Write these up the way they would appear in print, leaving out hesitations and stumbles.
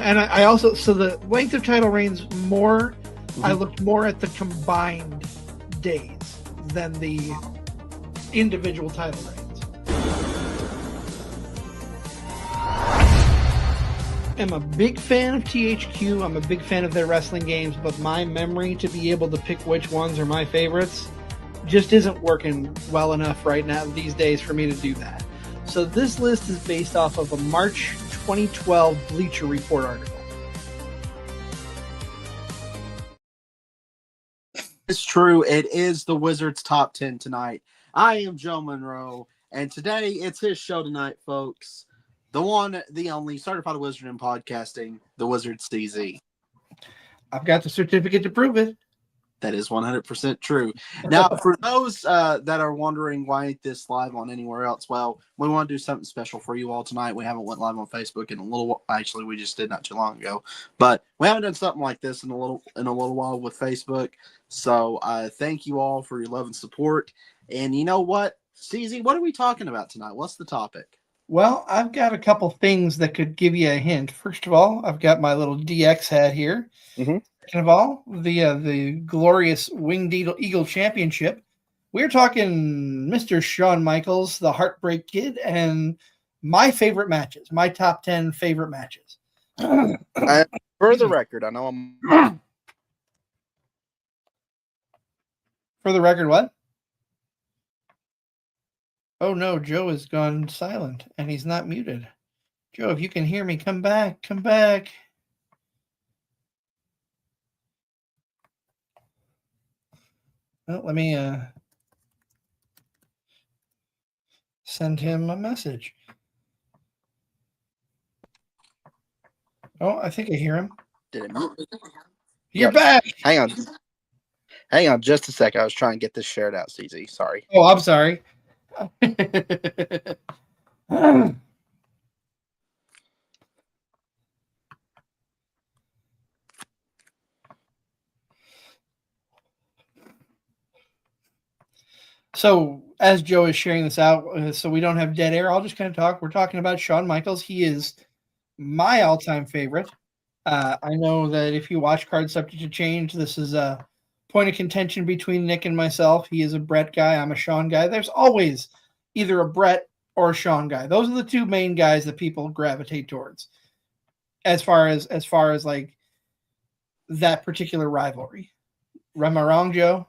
And I also, so the length of title reigns more, I looked more at the combined days than the individual title reigns. I'm a big fan of THQ. I'm a big fan of their wrestling games, but my memory to be able to pick which ones are my favorites just isn't working well enough right now these days for me to do that. So this list is based off of a March 2012 Bleacher Report article. It's true. It is the Wizards Top 10 tonight. I am Joe Monroe, and today it's his show tonight, folks. The one, the only, certified wizard in podcasting, the Wizard CZ. I've got the certificate to prove it. That is 100% true. Now, for those that are wondering why ain't this live on anywhere else, well, we want to do something special for you all tonight. We haven't went live on Facebook in a little. Actually, we just did not too long ago, but we haven't done something like this in a little while with Facebook. So, thank you all for your love and support. And you know what, CZ, what are we talking about tonight? What's the topic? Well, I've got a couple things that could give you a hint. First of all, I've got my little DX hat here. Mm-hmm. Second of all, the glorious Winged Eagle Championship. We're talking Mr. Shawn Michaels, the Heartbreak Kid, and my favorite matches, my top 10 favorite matches. For the record, I know I'm... For the record, what? Oh no, Joe has gone silent, and he's not muted. Joe, if you can hear me, come back, come back. Well, let me send him a message. Oh, I think I hear him. Did it mute? You're back. Hang on just a second. I was trying to get this shared out, CZ. Sorry. Oh, I'm sorry. So, as Joe is sharing this out, so we don't have dead air, I'll just kind of talk. We're talking about Shawn Michaels. He is my all-time favorite. I know that if you watch Card Subject to Change, this is a point of contention between Nick and myself. He is a Brett guy. I'm a Shawn guy. There's always either a Brett or a Shawn guy. Those are the two main guys that people gravitate towards as far as like that particular rivalry. Am I wrong, Joe?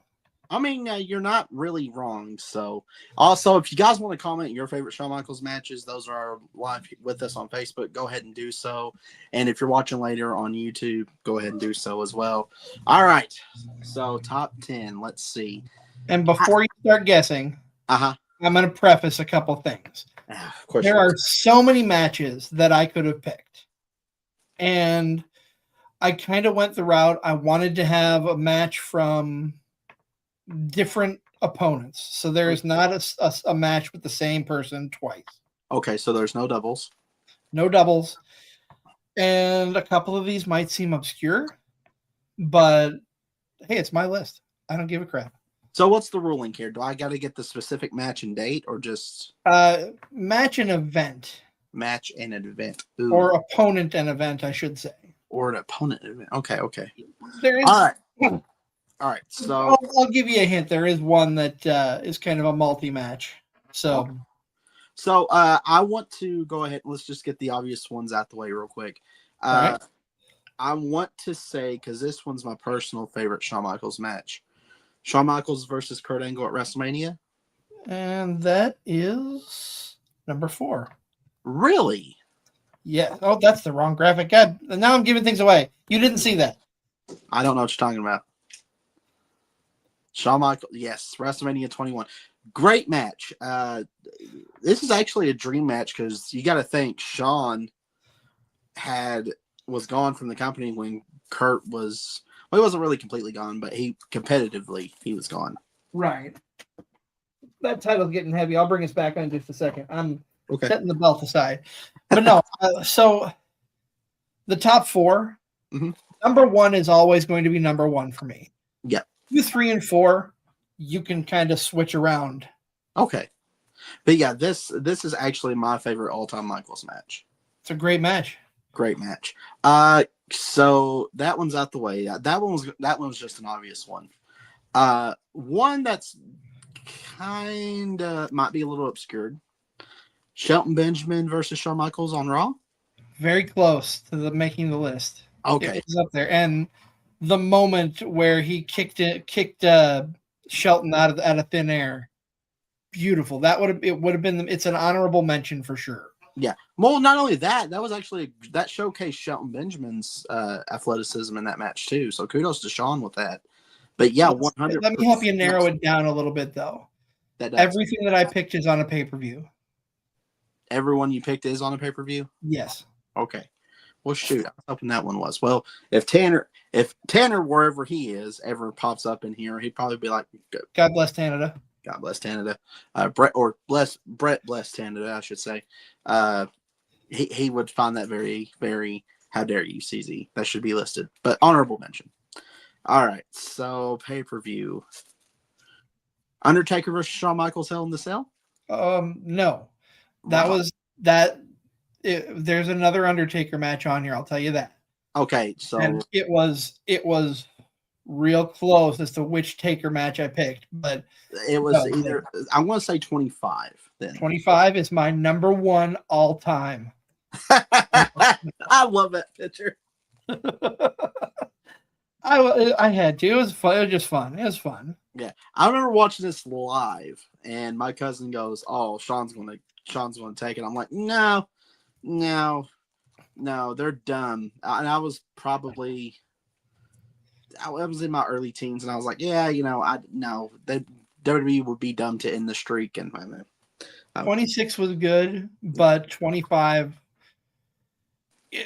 I mean, you're not really wrong. So, also, if you guys want to comment your favorite Shawn Michaels matches, those are live with us on Facebook. Go ahead and do so. And if you're watching later on YouTube, go ahead and do so as well. All right. So, top 10. Let's see. And before you start guessing, I'm going to preface a couple things. Of course, there are so many matches that I could have picked. And I kind of went the route. I wanted to have a match from different opponents. So there is not a match with the same person twice. Okay, so there's no doubles. No doubles. And a couple of these might seem obscure, but hey, it's my list. I don't give a crap. So what's the ruling here? Do I got to get the specific match and date or just... match and event. Match and an event. Ooh. Or opponent and event, I should say. Or an opponent event. Okay. There is... All right, so... I'll give you a hint. There is one that is kind of a multi-match. So I want to go ahead. Let's just get the obvious ones out the way real quick. Right. I want to say, because this one's my personal favorite Shawn Michaels match. Shawn Michaels versus Kurt Angle at WrestleMania. And that is number 4. Really? Yeah. Oh, that's the wrong graphic. God, now I'm giving things away. You didn't see that. I don't know what you're talking about. Shawn Michaels, yes, WrestleMania 21. Great match. This is actually a dream match because you got to think Shawn was gone from the company when Kurt was... Well, he wasn't really completely gone, but he was gone. Right. That title's getting heavy. I'll bring us back on in just a second. I'm setting the belt aside. But no, so the top 4, number 1 is always going to be number 1 for me. Yeah. 2, 3, and 4, you can kind of switch around. Okay. But yeah, this is actually my favorite all-time Michaels match. It's a great match. Great match. So that one's out the way. That one was just an obvious one. One that's kind of might be a little obscured. Shelton Benjamin versus Shawn Michaels on Raw. Very close to making the list. Okay, It was up there, and the moment where he kicked Shelton out of thin air, beautiful. It would have been. It's an honorable mention for sure. yeah. Well, not only that, that showcased Shelton Benjamin's athleticism in that match too. So kudos to Shawn with that. But yeah, 100. Let me help you narrow it down a little bit, though. Everything that I picked is on a pay-per-view. Everyone you picked is on a pay-per-view? Yes. Okay. Well, shoot, I was hoping that one was. Well, if Tanner, wherever he is, ever pops up in here, he'd probably be like, God bless Canada. God bless Canada. Brett bless Canada, I should say. He would find that very, very, how dare you, CZ. That should be listed. But honorable mention. All right, so pay-per-view. Undertaker versus Shawn Michaels, Hell in the Cell? No. That was that. There's another Undertaker match on here. I'll tell you that. Okay, so and it was real close as to which Taker match I picked, but it was either I want to say 25. Then 25 is my number one all time. I love that picture. I had to. It was fun. It was just fun. It was fun. Yeah, I remember watching this live, and my cousin goes, "Oh, Sean's gonna take it." I'm like, "No, they're dumb." And I was in my early teens, and I was like, "Yeah, WWE would be dumb to end the streak." And 26 was good, but 25.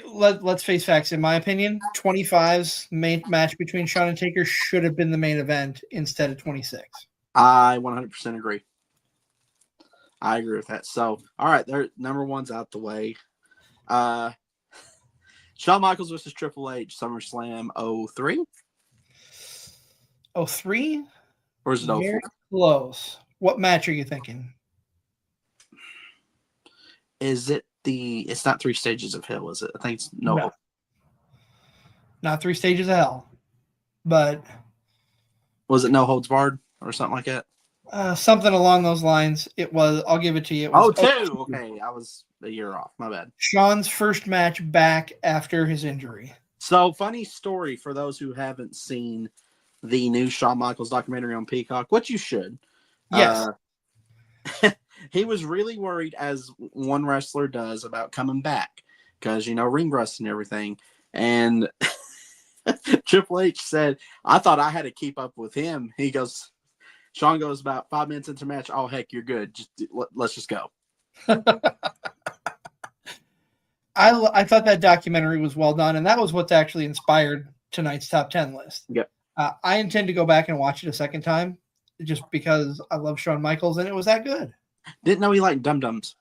Let's face facts. In my opinion, 25's main match between Shawn and Taker should have been the main event instead of 26. I 100% agree. I agree with that. So, all right, their number one's out the way. Shawn Michaels versus Triple H, SummerSlam 03? 03? Or is it 04? Very close. What match are you thinking? Is it it's not 3 Stages of Hell, is it? I think it's no. Not 3 Stages of Hell. But was it No Holds Barred or something like that? Something along those lines. It was. I'll give it to you. It was 02. Okay, I was a year off. My bad. Shawn's first match back after his injury. So, funny story for those who haven't seen the new Shawn Michaels documentary on Peacock, which you should. Yes. He was really worried, as one wrestler does, about coming back because, ring rust and everything. And Triple H said, "I thought I had to keep up with him." Shawn goes about 5 minutes into the match. "Oh, heck, you're good. Let's just go." I thought that documentary was well done, and that was what's actually inspired tonight's top 10 list. Yep. I intend to go back and watch it a second time just because I love Shawn Michaels, and it was that good. Didn't know he liked dum-dums.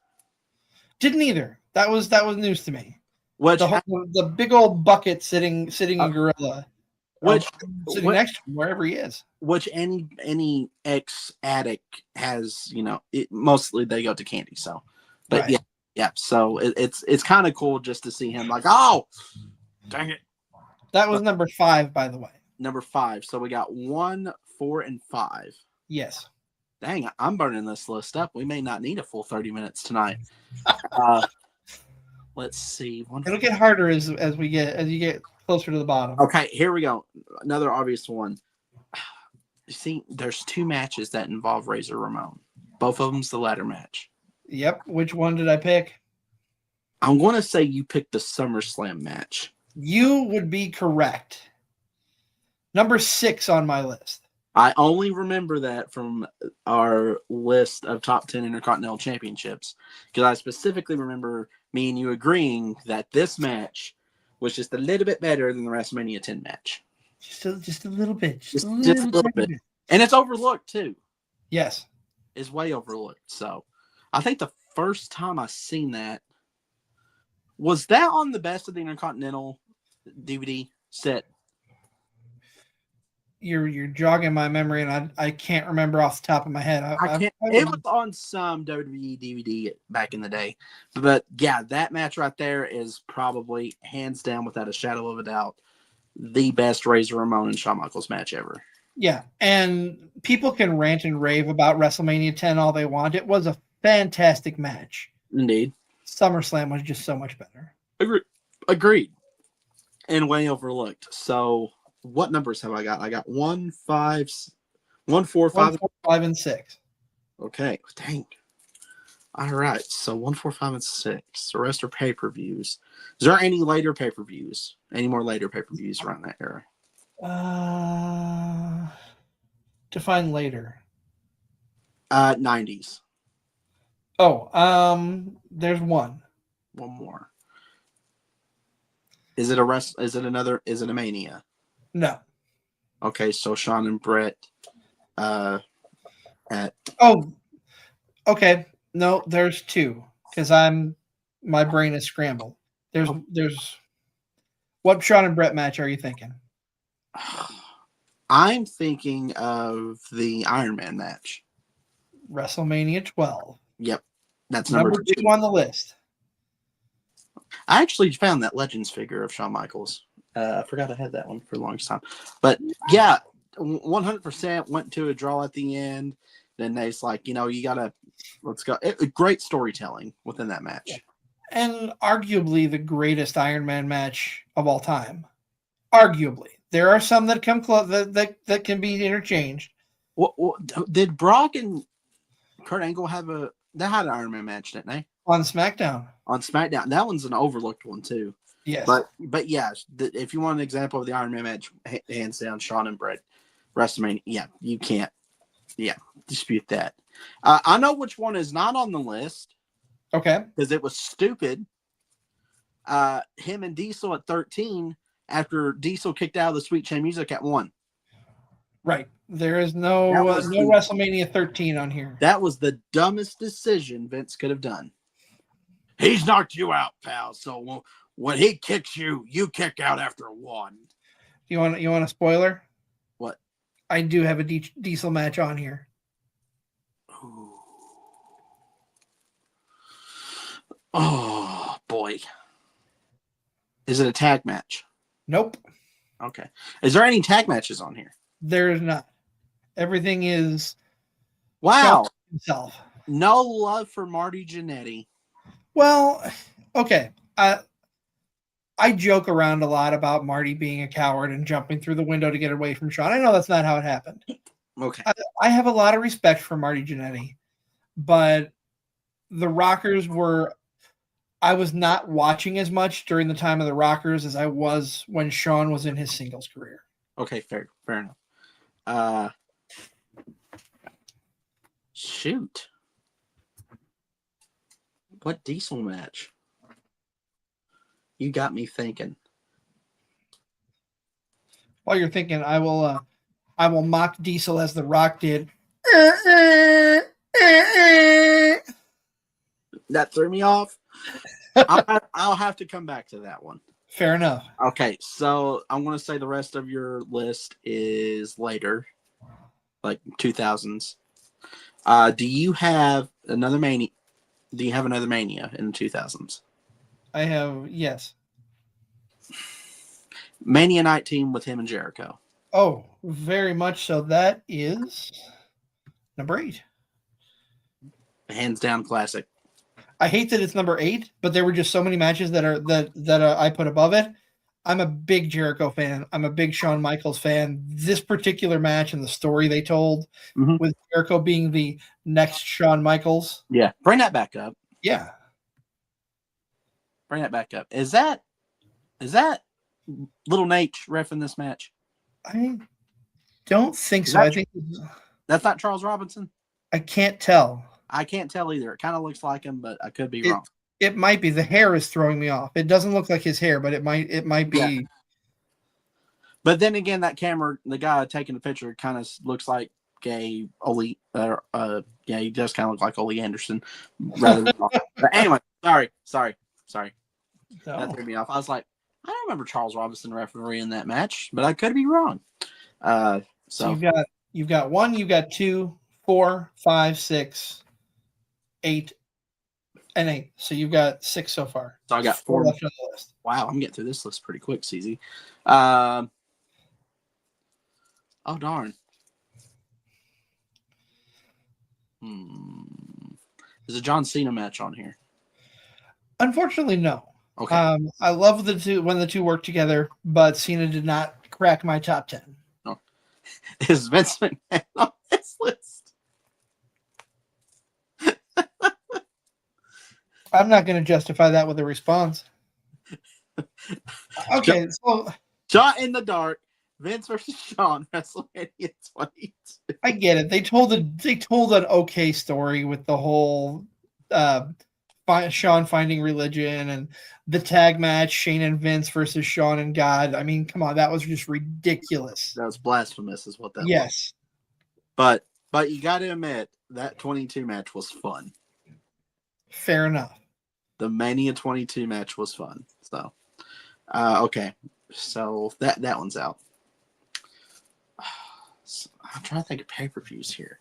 Didn't either. That was news to me. Which the big old bucket sitting in Gorilla, sitting next to him wherever he is. Which any ex-addict has, mostly they go to candy. So, but right. Yeah. So it's kind of cool just to see him like, oh, dang it. That was number 5, by the way. Number 5. So we got 1, 4, and 5. Yes. Dang, I'm burning this list up. We may not need a full 30 minutes tonight. Let's see. It'll get harder as you get closer to the bottom. Okay, here we go. Another obvious one. You see, there's 2 matches that involve Razor Ramon. Both of them's the ladder match. Yep. Which one did I pick? I'm going to say you picked the SummerSlam match. You would be correct. Number 6 on my list. I only remember that from our list of top 10 Intercontinental Championships because I specifically remember me and you agreeing that this match was just a little bit better than the WrestleMania 10 match. Just a little bit. Just a little bit. And it's overlooked, too. Yes. It's way overlooked. So I think the first time I seen that, was that on the Best of the Intercontinental DVD set? you're jogging my memory, and I can't remember off the top of my head. I can't. It was on some WWE DVD back in the day, but yeah, that match right there is probably hands down, without a shadow of a doubt, the best Razor Ramon and Shawn Michaels match ever. Yeah, and people can rant and rave about WrestleMania 10 all they want. It was a fantastic match. Indeed, SummerSlam was just so much better. Agreed, and way overlooked. So, what numbers have I got? I got 1, 5, 1, 4, 5, 1, 4, 5, and 6. Okay, dang. All right, so 1, 4, 5, and 6. The rest are pay-per-views. Is there any later pay-per-views? Any more later pay-per-views around that era? Define later. 90s. Oh, there's one. One more. Is it a Mania? No. Okay, so Shawn and Brett at Oh, okay. No, there's two because my brain is scrambled. There's what Shawn and Brett match are you thinking? I'm thinking of the Iron Man match. WrestleMania 12. Yep. That's number 2 on the list. I actually found that Legends figure of Shawn Michaels. I forgot I had that one for the longest time. But yeah, 100% went to a draw at the end. Then they's like, you gotta, let's go. Great storytelling within that match. Yeah. And arguably the greatest Iron Man match of all time. Arguably. There are some that come close that can be interchanged. What did Brock and Kurt Angle they had an Iron Man match, didn't they? On SmackDown. On SmackDown. That one's an overlooked one too. Yes. But yeah, if you want an example of the Iron Man match, hands down, Shawn and Brett, WrestleMania. Yeah, you can't. Yeah, dispute that. I know which one is not on the list. Okay. Because it was stupid. Him and Diesel at 13 after Diesel kicked out of the Sweet Chin Music at 1. Right. There is no WrestleMania 13 on here. That was the dumbest decision Vince could have done. He's knocked you out, pal. So when he kicks you, you kick out after 1. You want a spoiler? What? I do have a Diesel match on here. Ooh. Oh boy. Is it a tag match? Nope. Okay. Is there any tag matches on here? There is not. Everything is himself. No love for Marty Jannetty. Well, okay. I joke around a lot about Marty being a coward and jumping through the window to get away from Shawn. I know that's not how it happened. Okay. I have a lot of respect for Marty Jannetty, but the Rockers I was not watching as much during the time of the Rockers as I was when Shawn was in his singles career. Okay, fair enough. Shoot. What Diesel match? You got me thinking. While you're thinking, I will mock Diesel as The Rock did. That threw me off. I'll have to come back to that one. Fair enough. Okay, so I'm going to say the rest of your list is later, like 2000s. Do you have another Mania? Do you have another Mania in the 2000s? I have, yes. Mania 19 with him and Jericho. Oh, very much so. That is number 8. Hands down classic. I hate that it's number 8, but there were just so many matches that I put above it. I'm a big Jericho fan. I'm a big Shawn Michaels fan. This particular match and the story they told with Jericho being the next Shawn Michaels. Yeah, bring that back up. Yeah, bring that back up. Is that Little Nate ref in this match? I don't think so. I think that's not Charles Robinson. I can't tell. I can't tell either. It kind of looks like him, but I could be wrong. It might be. The hair is throwing me off. It doesn't look like his hair, but it might be. Yeah. But then again, that camera, the guy taking the picture, kind of looks like gay Ole. Yeah, he does kind of look like Ole Anderson. Rather than, but anyway, sorry. No. That threw me off. I was like, I don't remember Charles Robinson refereeing that match, but I could be wrong. So you've got 1, you've got 2, 4, 5, 6, 8, and 8. So you've got 6 so far. So I got 4 left on the list. Wow, I'm getting through this list pretty quick, CZ. Oh darn. There's a John Cena match on here. Unfortunately, no. Okay. I love the two when the two work together, but Cena did not crack my top 10. No. Is Vince McMahon on this list? I'm not going to justify that with a response. Okay, so Shot in the dark, Vince versus Shawn, WrestleMania 22. I get it. They told an okay story with the whole Shawn finding religion and the tag match, Shane and Vince versus Shawn and God. I mean, come on, that was just ridiculous. That was blasphemous, is what that was. Yes. But you got to admit that 22 match was fun. Fair enough. The Mania 22 match was fun. So, okay, so that one's out. So I'm trying to think of pay-per-views here.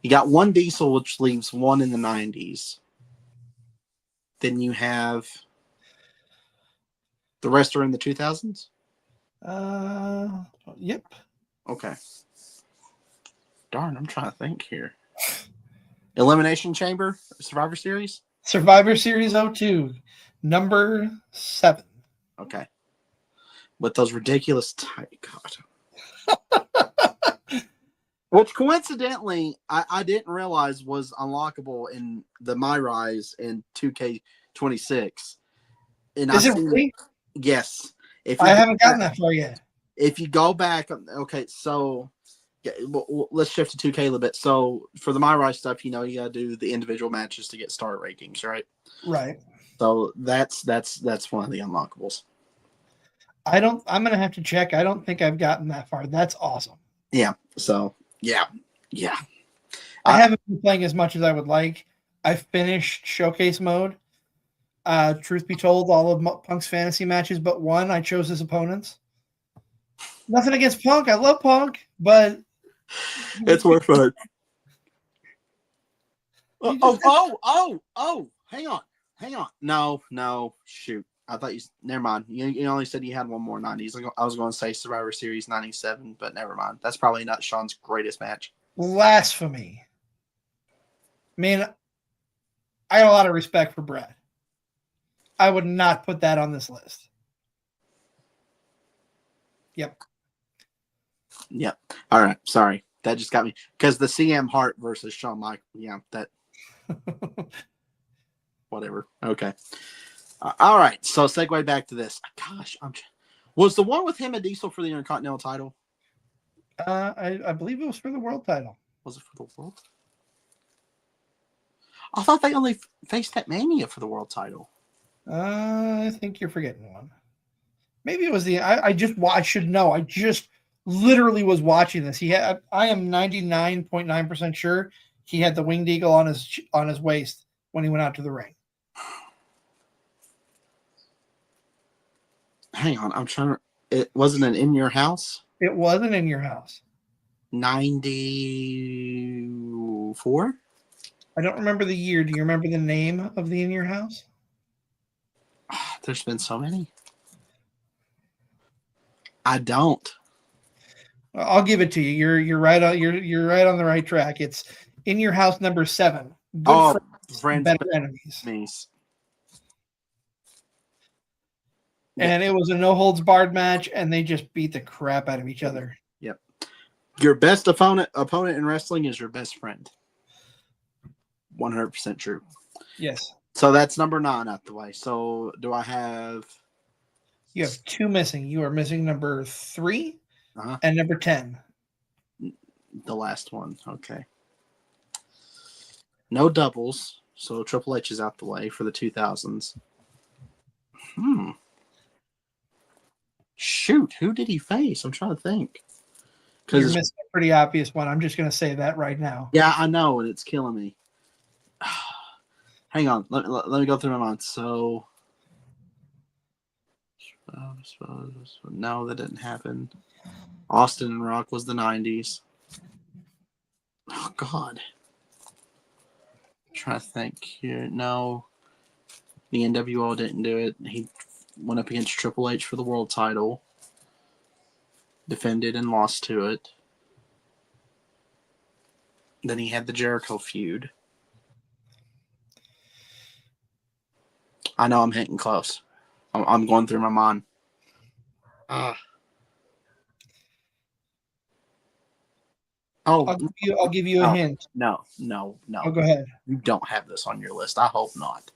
You got 1 Diesel, which leaves 1 in the 90s. Then you have the rest are in the 2000s. Yep. Okay. Darn, I'm trying to think here. Elimination Chamber, Survivor Series. Survivor Series 02, number 7. Okay. With those ridiculous God. Which coincidentally, I didn't realize was unlockable in the My Rise in 2K26. And Is it really? Yes. I haven't gotten that far yet. If you go back, okay, so yeah, well, let's shift to 2K a little bit. So for the My Rise stuff, you got to do the individual matches to get star rankings, right? Right. So that's one of the unlockables. I'm going to have to check. I don't think I've gotten that far. That's awesome. Yeah. So, yeah. I haven't been playing as much as I would like. I finished showcase mode. Truth be told, all of Punk's fantasy matches but one, I chose his opponents. Nothing against Punk. I love Punk, but it's more fun. Oh, hang on. No, shoot. I thought never mind. You only said you had one more 90s. I was going to say Survivor Series 97, but never mind. That's probably not Shawn's greatest match. Blasphemy. Man, I got a lot of respect for Brad. I would not put that on this list. Yep. All right. Sorry. That just got me. Because the CM Hart versus Shawn Michaels. Yeah, that. Whatever. Okay. All right. So segue back to this. Gosh, was the one with him and Diesel for the Intercontinental title? I believe it was for the world title. Was it for the world? I thought they only faced at Mania for the world title. I think you're forgetting one. Maybe it was I should know. I just literally was watching this. I am 99.9% sure he had the winged eagle on his waist when he went out to the ring. Hang on, I'm trying to. It wasn't an In Your House. It wasn't In Your House. 94. I don't remember the year. Do you remember the name of the In Your House? There's been so many. I don't. I'll give it to you. You're right on. You're right on the right track. It's In Your House number 7. Good friends, better enemies. And it was a no holds barred match, and they just beat the crap out of each other. Yep. Your best opponent in wrestling is your best friend. 100% true. Yes. So that's number 9 out the way. So do I have? You have 2 missing. You are missing number 3 and number 10. The last one. Okay. No doubles. So Triple H is out the way for the 2000s. Shoot, who did he face? I'm trying to think. You're missing a pretty obvious one. I'm just going to say that right now. Yeah, I know, and it's killing me. Hang on. Let me go through my mind. So, No, that didn't happen. Austin and Rock was the 90s. Oh, God. I'm trying to think here. No. The NWO didn't do it. He went up against Triple H for the world title. Defended and lost to it. Then he had the Jericho feud. I know I'm hitting close. I'm going through my mind. Oh, I'll give you a hint. No. Oh, go ahead. You don't have this on your list. I hope not.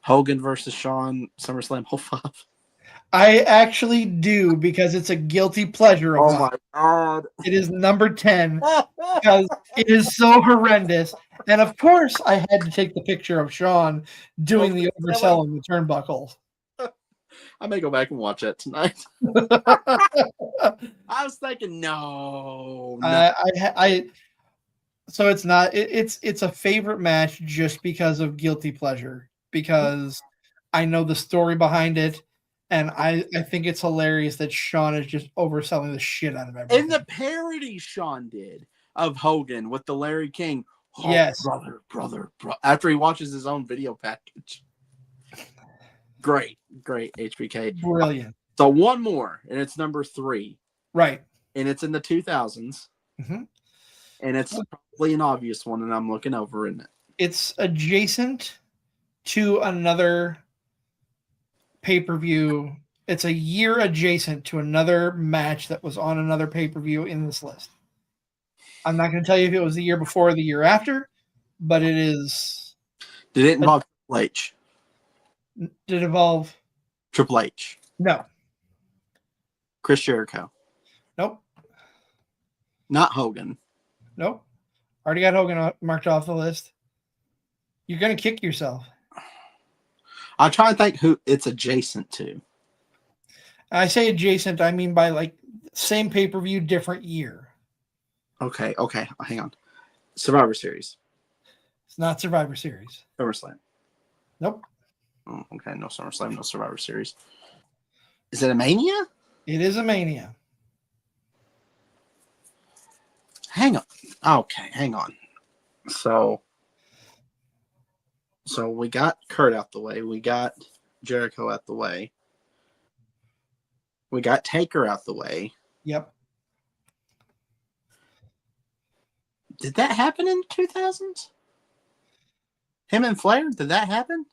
Hogan versus Shawn, SummerSlam 05. I actually do, because it's a guilty pleasure of mine. My God. It is number 10 because it is so horrendous. And of course, I had to take the picture of Shawn doing the overselling the turnbuckles. I may go back and watch that tonight. I was thinking, no. So it's not. It's a favorite match just because of guilty pleasure, because I know the story behind it, and I think it's hilarious that Shawn is just overselling the shit out of everything. And the parody Shawn did of Hogan with the Larry King. Oh, yes, brother. After he watches his own video package. Great HBK. Brilliant. So one more, and it's number 3. Right. And it's in the 2000s. Mm-hmm. And it's probably an obvious one, and I'm looking over in it. It's adjacent to another pay-per-view. It's a year adjacent to another match that was on another pay-per-view in this list. I'm not going to tell you if it was the year before or the year after, but it is. Did it involve Triple H? Did it involve Triple H? No. Chris Jericho? Nope. Not Hogan? Nope. Already got Hogan marked off the list. You're going to kick yourself. I'm trying to think who it's adjacent to. I say adjacent, I mean by like same pay-per-view, different year. Okay. Hang on. Survivor Series. It's not Survivor Series. SummerSlam. Nope. Oh, okay, no SummerSlam, no Survivor Series. Is it a Mania? It is a Mania. Hang on. Okay, hang on. So we got Kurt out the way. We got Jericho out the way. We got Taker out the way. Yep. Did that happen in the 2000s? Him and Flair? Did that happen?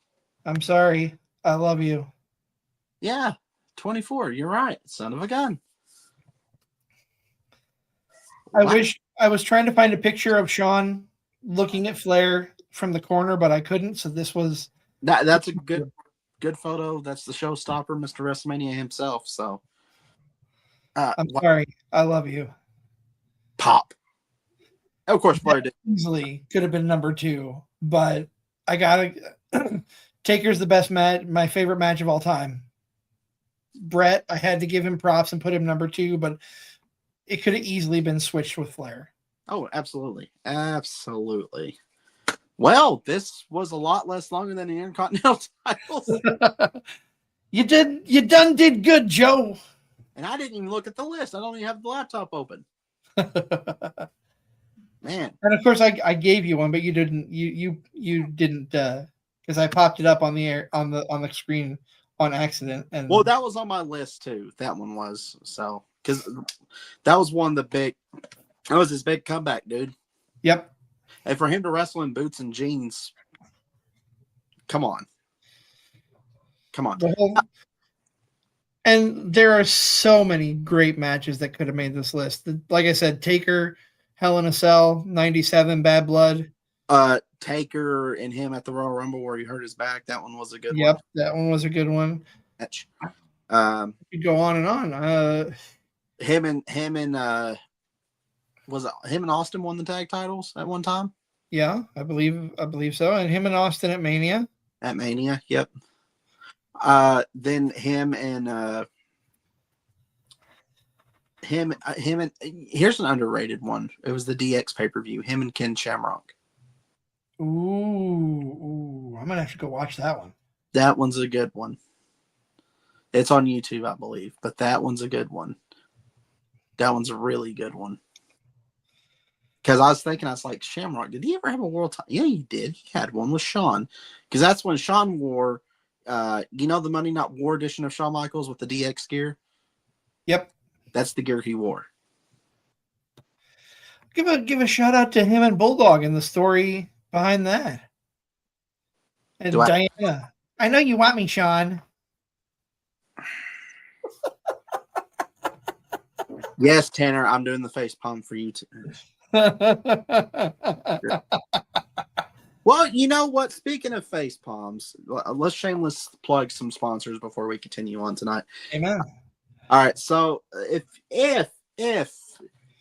I'm sorry. I love you. Yeah. 24. You're right. Son of a gun. I was trying to find a picture of Shawn looking at Flair from the corner, but I couldn't. So this was that's a good photo. That's the showstopper, Mr. WrestleMania himself. So I'm sorry. I love you. Pop. Of course, Flair did. Easily could have been number 2, but I gotta. Taker's the best match, my favorite match of all time. Brett, I had to give him props and put him number 2, but it could have easily been switched with Flair. Oh, absolutely. Absolutely. Well, this was a lot less longer than the Intercontinental titles. You done did good, Joe. And I didn't even look at the list. I don't even have the laptop open. Man. And of course I gave you one, but you didn't you didn't because I popped it up on the air on the screen on accident. And well, that was on my list too. That one was, so because that was that was his big comeback, dude. Yep. And for him to wrestle in boots and jeans, come on. And there are so many great matches that could have made this list. Like I said, Taker, Hell in a Cell, 97, Bad Blood. Taker and him at the Royal Rumble where he hurt his back. That one was a good one. Yep, that one was a good one. Match. You could go on and on. Him and was it him and Austin won the tag titles at one time? Yeah, I believe so. And him and Austin at Mania. At Mania, yep. Then him and here's an underrated one. It was the DX pay-per-view. Him and Ken Shamrock. Ooh, I'm gonna have to go watch that one. That one's a good one. It's on YouTube, I believe, but that one's a good one. That one's a really good one. Because I was like, Shamrock, did he ever have a world title? Yeah, he did. He had one with Shawn. Because that's when Shawn wore, the Monday Night War edition of Shawn Michaels with the DX gear? Yep. That's the gear he wore. Give a shout out to him and Bulldog and the story behind that. And Diana. I know you want me, Shawn. Yes, Tanner, I'm doing the face palm for you too. Well, you know what? Speaking of face palms, let's shameless plug some sponsors before we continue on tonight. Amen. All right, so if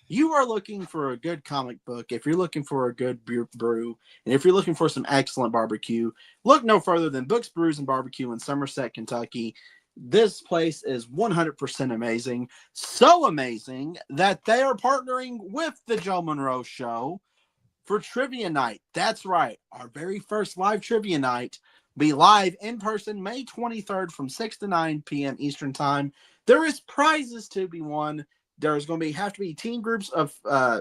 you are looking for a good comic book, if you're looking for a good beer brew, and if you're looking for some excellent barbecue, look no further than Books, Brews, and Barbecue in Somerset, Kentucky. This place is 100% amazing. So amazing that they are partnering with the Joe Monroe Show for Trivia Night. That's right. Our very first live Trivia Night be live in person May 23rd from 6 to 9 p.m. Eastern Time. There is prizes to be won. There's going to have to be team groups of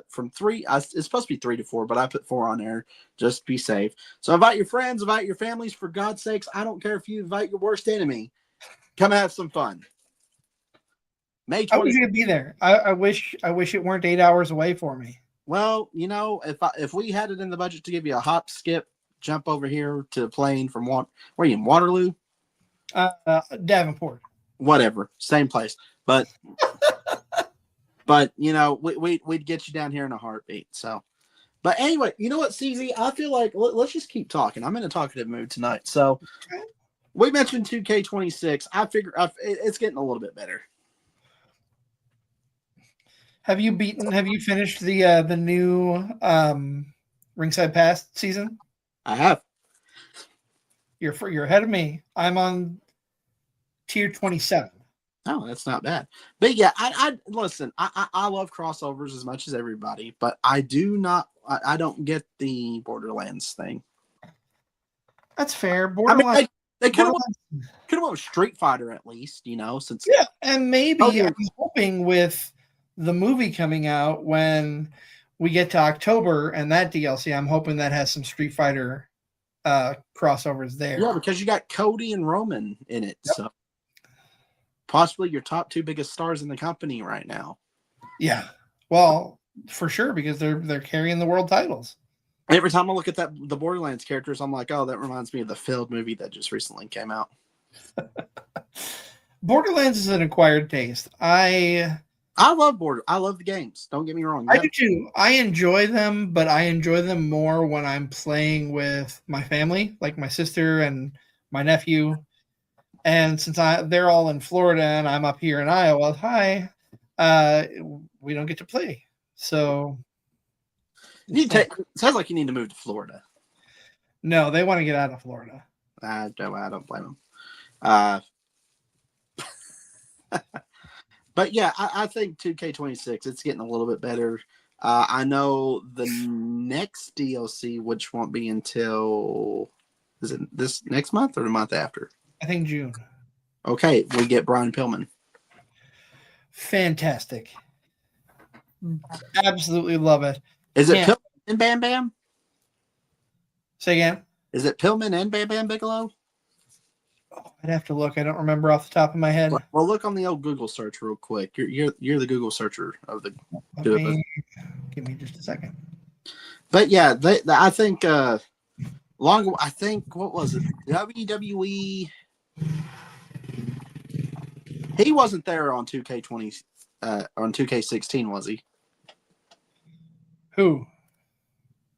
from 3. It's supposed to be 3 to 4, but I put 4 on there just to be safe. So invite your friends, invite your families. For God's sakes, I don't care if you invite your worst enemy. Come have some fun. May 20th. I wish you could be there. I wish it weren't 8 hours away for me. Well, if we had it in the budget to give you a hop, skip, jump over here to the plane from where are you in Waterloo? Davenport. Whatever, same place. But we'd get you down here in a heartbeat. So, but anyway, you know what, CZ? I feel like let's just keep talking. I'm in a talkative mood tonight. So, we mentioned 2K26. I figure it's getting a little bit better. Have you finished the new Ringside Pass season? I have. You're ahead of me. I'm on tier 27. Oh, that's not bad. But yeah, I listen, I love crossovers as much as everybody, but I don't get the Borderlands thing. That's fair. Borderlands. I mean, they could have went with Street Fighter at least, since and maybe I'm hoping with the movie coming out when we get to October and that DLC, I'm hoping that has some Street Fighter crossovers there. Yeah, because you got Cody and Roman in it, so possibly your top 2 biggest stars in the company right now. Yeah, well, for sure, because they're carrying the world titles. Every time I look at the Borderlands characters, I'm like, oh, that reminds me of the failed movie that just recently came out. Borderlands is an acquired taste. I love I love the games. Don't get me wrong. I do too. I enjoy them, but I enjoy them more when I'm playing with my family, like my sister and my nephew. And since they're all in Florida and I'm up here in Iowa, we don't get to play. So sounds like you need to move to Florida. No, they want to get out of Florida. I don't blame them. But yeah, I think 2K26, it's getting a little bit better. I know the next DLC, which won't be until, is it this next month or the month after? I think June. Okay, we get Brian Pillman. Fantastic. Absolutely love it. Is it Pillman and Bam Bam? Say again? Is it Pillman and Bam Bam Bigelow? Oh, I'd have to look. I don't remember off the top of my head. Well, look on the old Google search real quick. You're the Google searcher of the. Give me just a second. But yeah, I think I think what was it? WWE. He wasn't there on 2K20 on 2K16, was he? Who?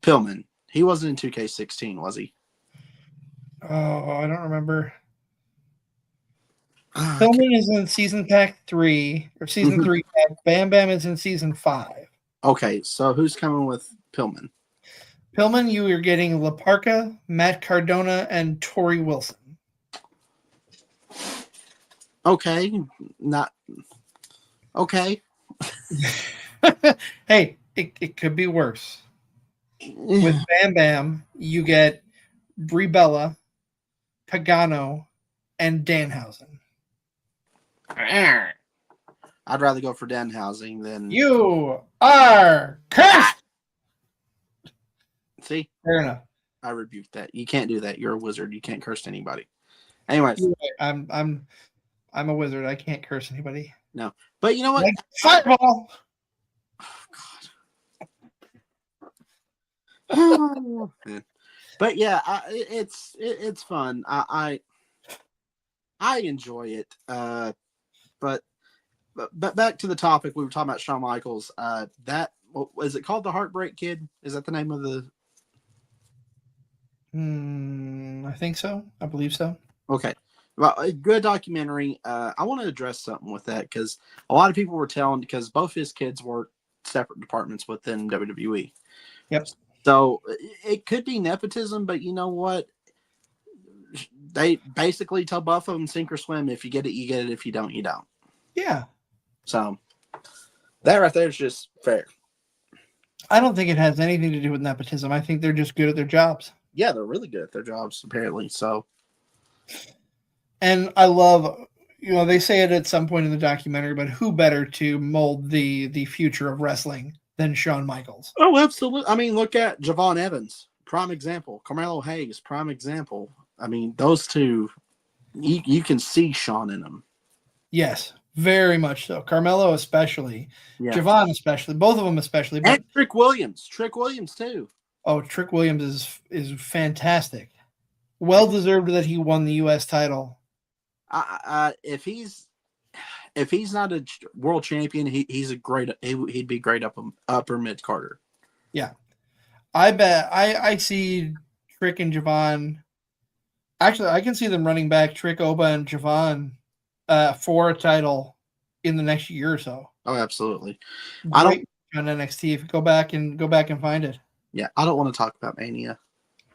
Pillman. He wasn't in 2K16, was he? Oh, I don't remember. Pillman is in season pack 3 or season 3 pack. Bam Bam is in season 5. Okay, so who's coming with Pillman? Pillman, you are getting La Parka, Matt Cardona, and Tori Wilson. Okay, not okay. Hey, it could be worse. With Bam Bam, you get Brie Bella, Pagano, and Danhausen. I'd rather go for Danhausen than You are cursed. see. Fair enough. I rebuke that. You can't do that. You're a wizard. You can't curse anybody. Anyways, You're right. I'm a wizard. I can't curse anybody. no. But you know what? Like fireball. Oh, God. But yeah, it's fun. I enjoy it. But back to the topic, we were talking about Shawn Michaels. That is it called the Heartbreak Kid? Is that the name of the? I think so. I believe so. Okay. Well, a good documentary. I want to address something with that because a lot of people were telling because both his kids work separate departments within WWE. Yep. So it could be nepotism, but you know what? They basically tell both of them sink or swim. If you get it, you get it. If you don't, you don't. Yeah. So that right there is just fair. I don't think it has anything to do with nepotism. I think they're just good at their jobs. Yeah, they're really good at their jobs, apparently. So, and I love, they say it at some point in the documentary, but who better to mold the future of wrestling than Shawn Michaels? oh, absolutely. I mean, look at Javon Evans, prime example. Carmelo Hayes, prime example. I mean, those two, you can see Shawn in them. Yes, very much so. Carmelo especially, Yeah. Javon especially, both of them especially. But and Trick Williams too. Oh, Trick Williams is fantastic. Well deserved that he won the U.S. title. If he's not a world champion, he's a great. He'd be great upper mid Carter. Yeah, I bet. I see Trick and Javon. Actually, I can see them running back Trick, Oba, and Javon for a title in the next year or so. Oh, absolutely. Great on NXT. If you go back and find it. Yeah, I don't want to talk about Mania.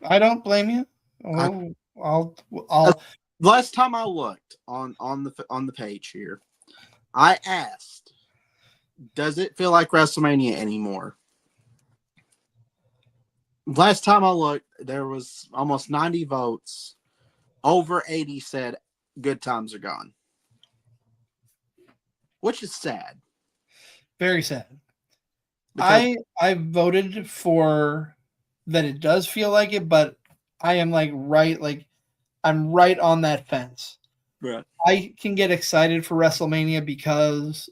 I don't blame you. I'll. Last time I looked on the page here, I asked, "Does it feel like WrestleMania anymore?" Last time I looked, there was almost 90 votes. Over 80 said, "Good times are gone," which is sad. Very sad. I voted for that. It does feel like it, but I am I'm right on that fence. Right. I can get excited for WrestleMania because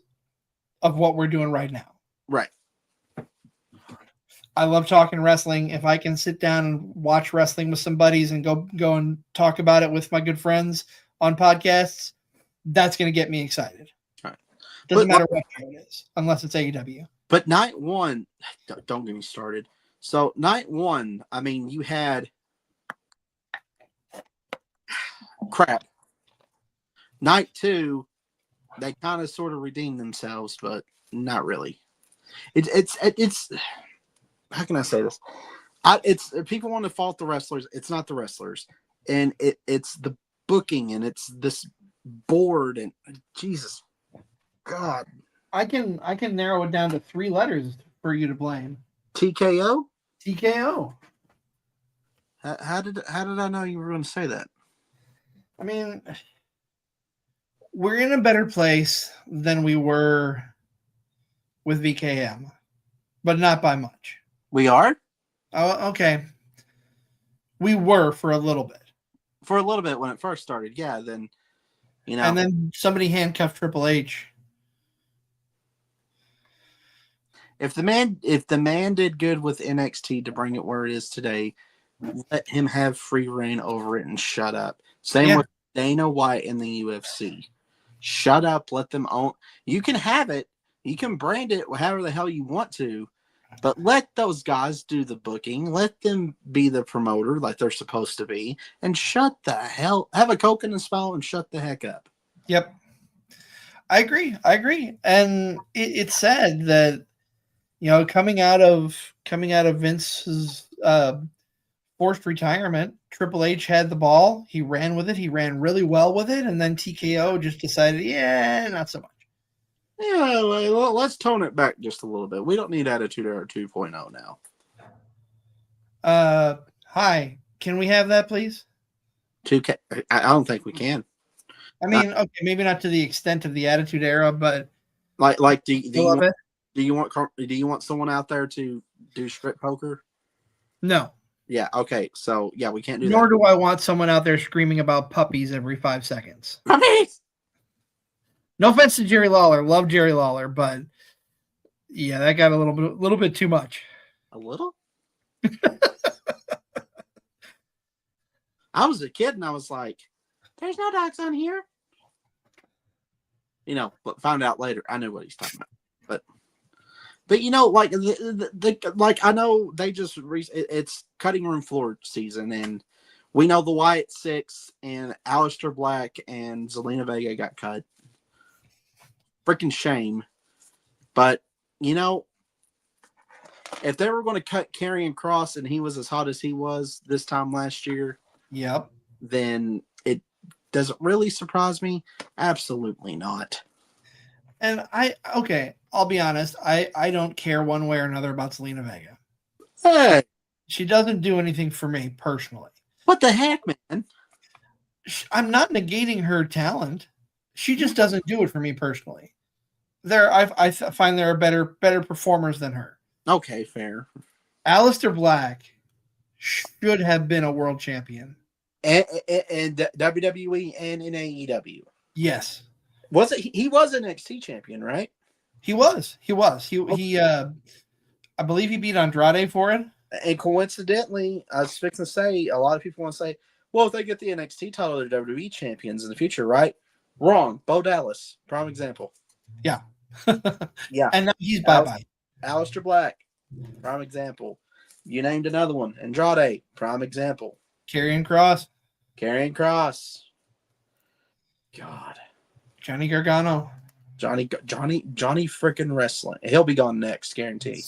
of what we're doing right now. Right. I love talking wrestling. If I can sit down and watch wrestling with some buddies and go and talk about it with my good friends on podcasts, that's going to get me excited. Right. Doesn't matter what show it is, unless it's AEW. But night one, don't get me started. So night one, I mean, you had crap. Night two, they kind of sort of redeemed themselves, but not really. It's how can I say this? It's people want to fault the wrestlers. It's not the wrestlers, and it's the booking, and it's this board, and Jesus, God. I can narrow it down to 3 letters for you to blame. TKO. TKO. How did I know you were going to say that? I mean, we're in a better place than we were with VKM, but not by much. We are? Oh, okay. We were for a little bit. For a little bit when it first started, yeah. Then, and then somebody handcuffed Triple H. If the man did good with NXT to bring it where it is today, let him have free reign over it and shut up. Same with Dana White in the UFC. Shut up, let them own. You can have it. You can brand it however the hell you want to, but let those guys do the booking. Let them be the promoter like they're supposed to be, and shut the hell. Have a Coke in the smile and shut the heck up. Yep, I agree. And it's sad that coming out of Vince's forced retirement, Triple H had the ball. He ran with it. He ran really well with it, and then TKO just decided, not so much. Yeah, let's tone it back just a little bit. We don't need Attitude Era 2.0 now. Hi. Can we have that, please? 2K. I don't think we can. I mean, okay, maybe not to the extent of the Attitude Era, but Like do I love it. you want someone out there to do strip poker? No. Yeah. Okay. So yeah, we can't do Nor that. do I want someone out there screaming about puppies every 5 seconds. Puppies! No offense to Jerry Lawler, love Jerry Lawler, but yeah, that got a little bit too much. A little. I was a kid and I was like, "There's no dogs on here." But found out later I knew what he's talking about. But like like I know they just it's cutting room floor season, and we know the Wyatt Six and Aleister Black and Zelina Vega got cut. Freaking shame. But if they were going to cut Karrion Kross and he was as hot as he was this time last year, Yep. then it doesn't really surprise me. Absolutely not. And I'll be honest, I don't care one way or another about Zelina Vega. Hey, She doesn't do anything for me personally. what the heck, man? I'm not negating her talent. She just doesn't do it for me personally. I find there are better performers than her. Okay, fair. Aleister Black should have been a world champion. And WWE and in AEW. Yes. Was it? He was an NXT champion, right? He was. I believe he beat Andrade for it. And coincidentally, I was fixing to say, a lot of people want to say, well, if they get the NXT title, they're WWE champions in the future, right? Wrong. Bo Dallas, prime example. Yeah. Yeah. And now he's bye-bye. Aleister Black, prime example. You named another one. Andrade, prime example. Karrion Kross. God. Johnny Gargano. Johnny freaking wrestling. He'll be gone next, guarantee.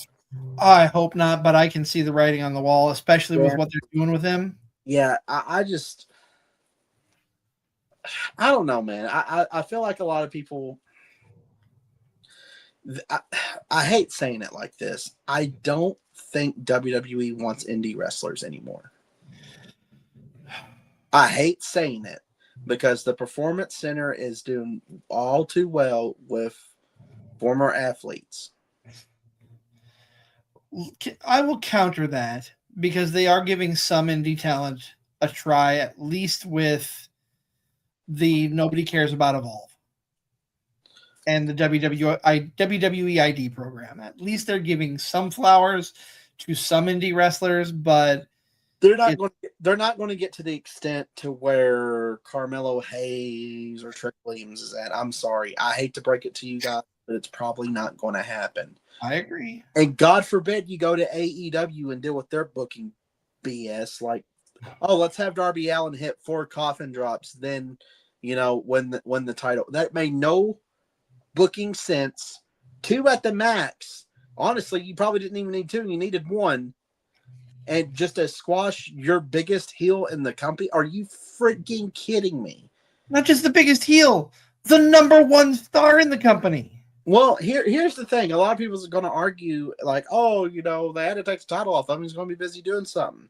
I hope not, but I can see the writing on the wall, especially with what they're doing with him. Yeah, I don't know, man. I feel like a lot of people. I hate saying it like this. I don't think WWE wants indie wrestlers anymore. I hate saying it because the Performance Center is doing all too well with former athletes. I will counter that because they are giving some indie talent a try, at least with the Nobody Cares About Evolve and the WWE ID program. At least they're giving some flowers to some indie wrestlers, but they're not going to get to the extent to where Carmelo Hayes or Trick Williams is at. I'm sorry. I hate to break it to you guys, but it's probably not going to happen. I agree. And God forbid you go to AEW and deal with their booking BS. Like, oh, let's have Darby Allin hit 4 coffin drops. Then, win the title. That made no booking sense. 2 at the max. Honestly, you probably didn't even need 2. You needed 1. And just to squash your biggest heel in the company. Are you freaking kidding me? Not just the biggest heel, the number 1 star in the company. Well, here's the thing. A lot of people are going to argue like, oh, they had to take the title off him. He's going to be busy doing something.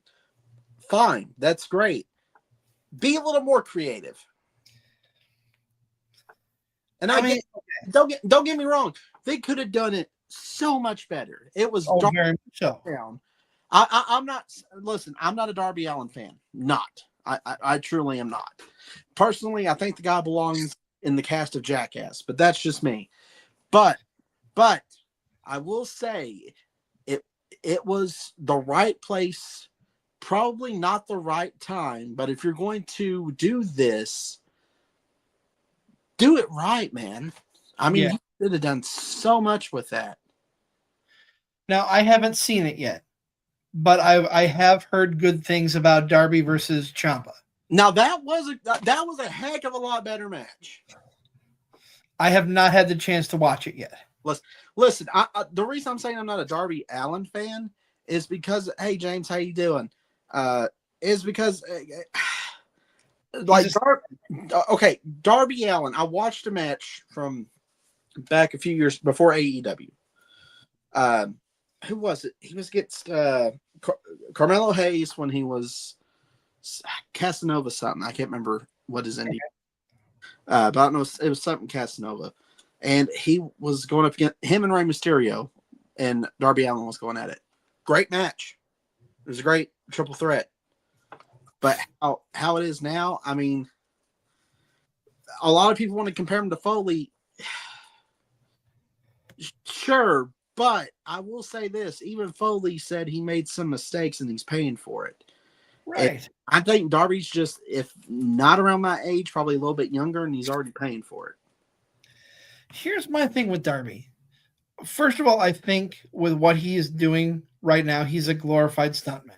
Fine. That's great. Be a little more creative. And don't get me wrong. They could have done it so much better. It was very much so. Down. I'm not. Listen, I'm not a Darby Allin fan. Not. I truly am not. Personally, I think the guy belongs in the cast of Jackass, but that's just me. But I will say it was the right place, probably not the right time. But if you're going to do this, do it right, man. I mean, you could have done so much with that. Now, I haven't seen it yet, but I have heard good things about Darby versus Ciampa. Now that was a heck of a lot better match. I have not had the chance to watch it yet. Listen, the reason I'm saying I'm not a Darby Allin fan is because, hey James, how you doing? Is because Darby Allin. I watched a match from back a few years before AEW. Who was it? He was against Carmelo Hayes when he was Casanova something. I can't remember what his indie. But I don't know, it was something Casanova. And he was going up against him and Rey Mysterio, and Darby Allin was going at it. Great match. It was a great triple threat. But how it is now, I mean, a lot of people want to compare him to Foley. Sure, but I will say this. Even Foley said he made some mistakes and he's paying for it. Right. And I think Darby's just, if not around my age, probably a little bit younger, and he's already paying for it. Here's my thing with Darby. First of all, I think with what he is doing right now, he's a glorified stuntman.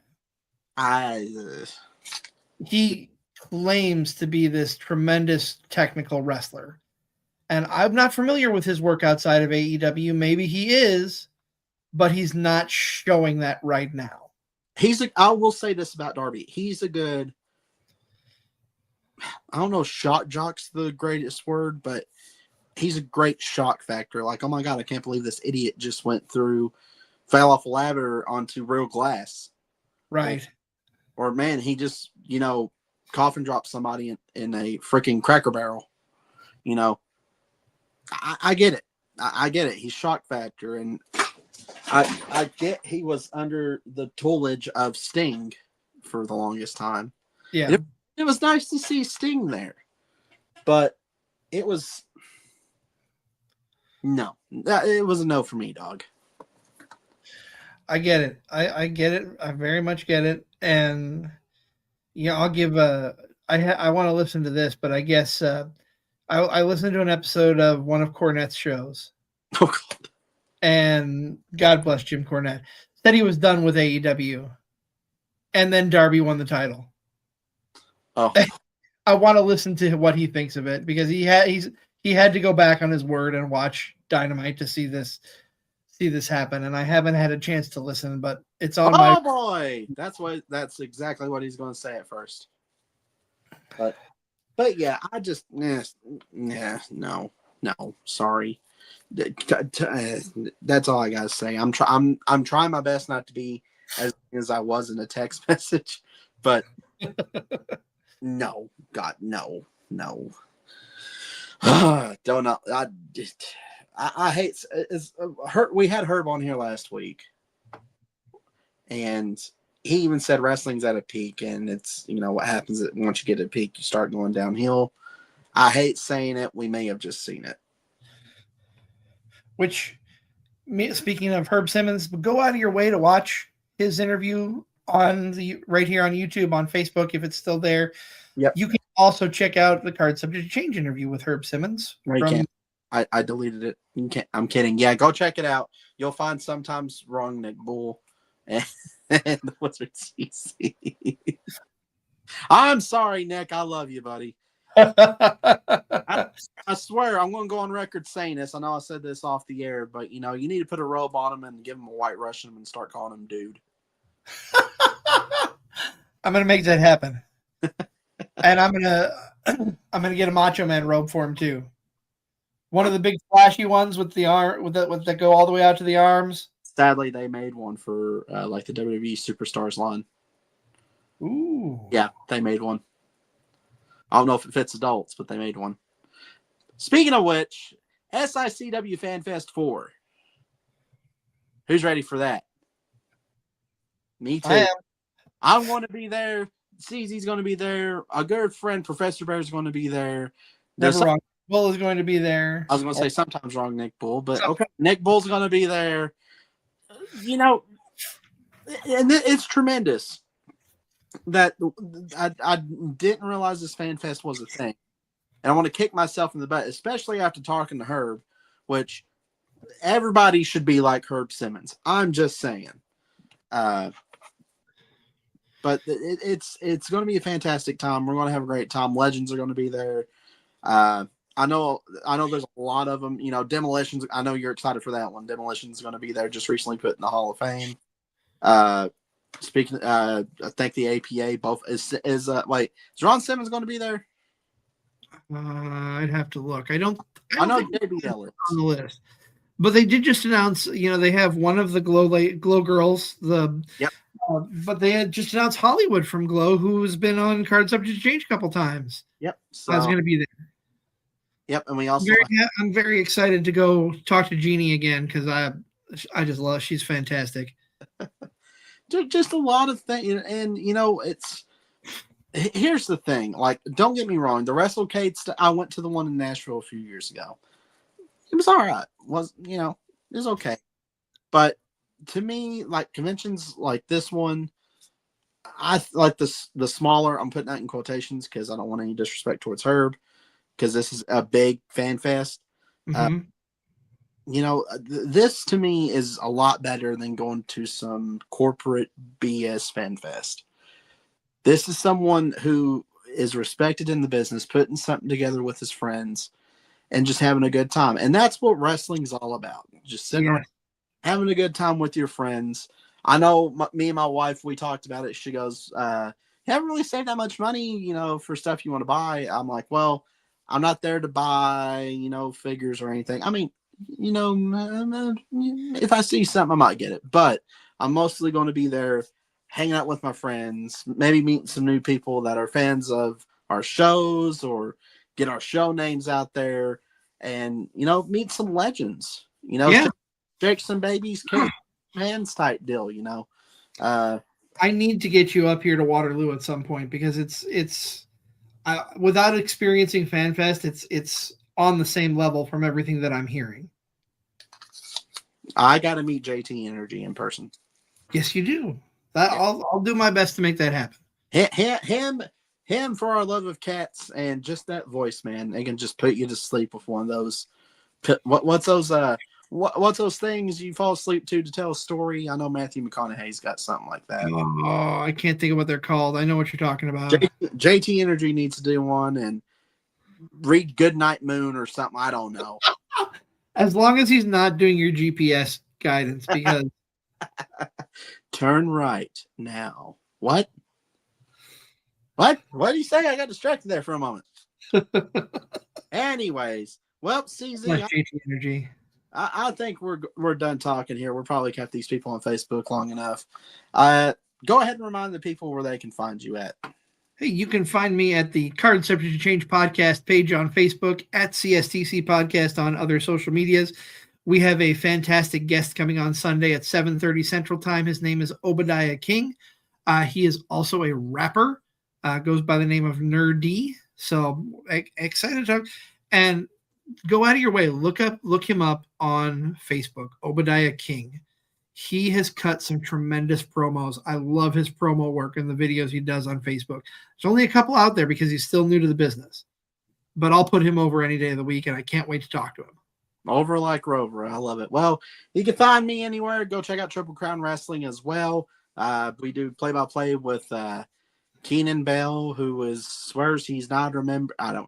He claims to be this tremendous technical wrestler. And I'm not familiar with his work outside of AEW. Maybe he is, but he's not showing that right now. I will say this about Darby. He's a good, I don't know if shock jock's the greatest word, but he's a great shock factor. Like, oh my God, I can't believe this idiot just fell off a ladder onto real glass. Right. Or man, he just, coffin dropped somebody in a freaking Cracker Barrel. I get it. I get it. He's shock factor. And I get he was under the tutelage of Sting for the longest time. Yeah. It was nice to see Sting there. But it was no. It was a no for me, dog. I get it. I get it. I very much get it. And I'll give I want to listen to this, but I guess I listened to an episode of one of Cornette's shows. Oh God. And God bless Jim Cornette. Said he was done with AEW. And then Darby won the title. Oh. I want to listen to what he thinks of it because he had to go back on his word and watch Dynamite to see this happen, and I haven't had a chance to listen, but it's on my. Oh boy, that's exactly what he's going to say at first. But yeah, I just no, sorry. That's all I gotta say. I'm trying my best not to be as I was in a text message, but no, God, no. Don't know. I hate it's Herb. We had Herb on here last week, and he even said wrestling's at a peak, and it's what happens once you get at a peak, you start going downhill. I hate saying it. We may have just seen it. Which, speaking of Herb Simmons, go out of your way to watch his interview right here on YouTube, on Facebook if it's still there. Yep. You can also check out the Card Subject to Change interview with Herb Simmons. I deleted it. You can't, I'm kidding. Yeah, go check it out. You'll find Sometimes Wrong Nick Bull and the Wizard CC. I'm sorry, Nick. I love you, buddy. I swear I'm going to go on record saying this. I know I said this off the air, but you need to put a robe on him and give him a white Russian and start calling him dude. I'm going to make that happen. And I'm going to get a Macho Man robe for him too. One of the big flashy ones with the arm that go all the way out to the arms. Sadly, they made one for like the WWE Superstars line. Ooh. Yeah, they made one. I don't know if it fits adults, but they made one. Speaking of which, SICW Fan Fest 4. Who's ready for that? Me too. I'm going to be there. CZ's going to be there. A good friend, Professor Bear, is going to be there. Never wrong. Bull is going to be there. I was going to say Sometimes Wrong Nick Bull, but okay. Nick Bull's going to be there. And it's tremendous that I didn't realize this Fan Fest was a thing. And I want to kick myself in the butt, especially after talking to Herb, which everybody should be like Herb Simmons. I'm just saying. But it's going to be a fantastic time. We're going to have a great time. Legends are going to be there. I know there's a lot of them. Demolitions. I know you're excited for that one. Demolition's going to be there. Just recently put in the Hall of Fame. Speaking, I think the APA both is Ron Simmons going to be there? I'd have to look. I know JBL is on the list, but they did just announce. They have one of the Glow girls. Yep. But they had just announced Hollywood from Glow, who's been on Card Subject to Change a couple times. Yep. So I was going to be there. Yep, and we also I'm very excited to go talk to Jeannie again because I just love. She's fantastic. just a lot of things, and it's here's the thing. Like, don't get me wrong, the WrestleCade I went to the one in Nashville a few years ago. It was all right. It was okay, but to me, like conventions like this one, I like the smaller. I'm putting that in quotations because I don't want any disrespect towards Herb, because this is a big fan fest. Mm-hmm. This to me is a lot better than going to some corporate BS fan fest. This is someone who is respected in the business, putting something together with his friends and just having a good time. And that's what wrestling's all about. Just sitting around, having a good time with your friends. I know me and my wife, we talked about it. She goes, you haven't really saved that much money, for stuff you want to buy. I'm like, well, I'm not there to buy, figures or anything. I mean, if I see something, I might get it. But I'm mostly going to be there hanging out with my friends, maybe meeting some new people that are fans of our shows or get our show names out there and, meet some legends, shake some babies, kick hands type deal, I need to get you up here to Waterloo at some point because it's without experiencing FanFest, it's on the same level from everything that I'm hearing. I got to meet JT Energy in person. Yes, you do. I'll do my best to make that happen. Him for our love of cats and just that voice, man. They can just put you to sleep with one of those. What's those things you fall asleep to tell a story? I know Matthew McConaughey's got something like that. Oh, I can't think of what they're called. I know what you're talking about. JT Energy needs to do one and read Goodnight Moon or something. I don't know. As long as he's not doing your GPS guidance, because turn right now. What? What do you say? I got distracted there for a moment. Anyways, well, CZ, Energy. I think we're done talking here. We're probably kept these people on Facebook long enough. Go ahead and remind the people where they can find you at. Hey, you can find me at the Card Subject to Change podcast page on Facebook, at CSTC Podcast on other social medias. We have a fantastic guest coming on Sunday at 7:30 Central Time. His name is Obadiah King. He is also a rapper. Goes by the name of Nerdy. So excited to talk. And go out of your way. Look him up on Facebook, Obadiah King. He has cut some tremendous promos. I love his promo work and the videos he does on Facebook. There's only a couple out there because he's still new to the business. But I'll put him over any day of the week, and I can't wait to talk to him. Over like Rover. I love it. Well, you can find me anywhere. Go check out Triple Crown Wrestling as well. We do play-by-play with Keenan Bell, who swears he's not remember. I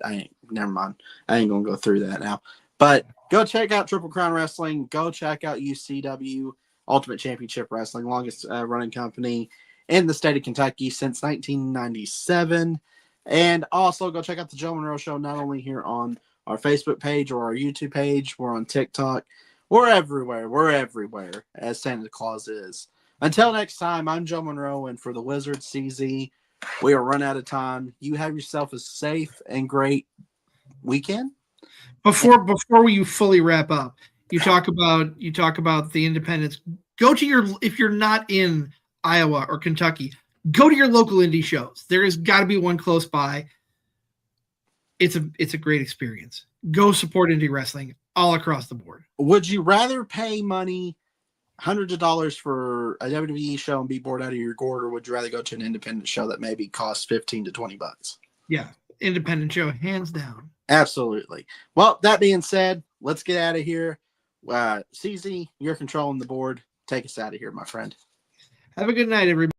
ain't, never mind. I ain't going to go through that now. But go check out Triple Crown Wrestling. Go check out UCW, Ultimate Championship Wrestling, longest running company in the state of Kentucky since 1997. And also go check out the Joe Monroe Show, not only here on our Facebook page or our YouTube page. We're on TikTok. We're everywhere. We're everywhere, as Santa Claus is. Until next time, I'm Joe Monroe, and for the Wizard CZ, we are run out of time. You have yourself a safe and great weekend. Before you fully wrap up, you talk about the independents. Go to if you're not in Iowa or Kentucky, go to your local indie shows. There has got to be one close by. It's a great experience. Go support indie wrestling all across the board. Would you rather pay money, hundreds of dollars for a WWE show and be bored out of your gourd, or would you rather go to an independent show that maybe costs $15 to $20? Yeah, independent show, hands down. Absolutely. Well, that being said, let's get out of here. CZ, you're controlling the board. Take us out of here, my friend. Have a good night, everybody.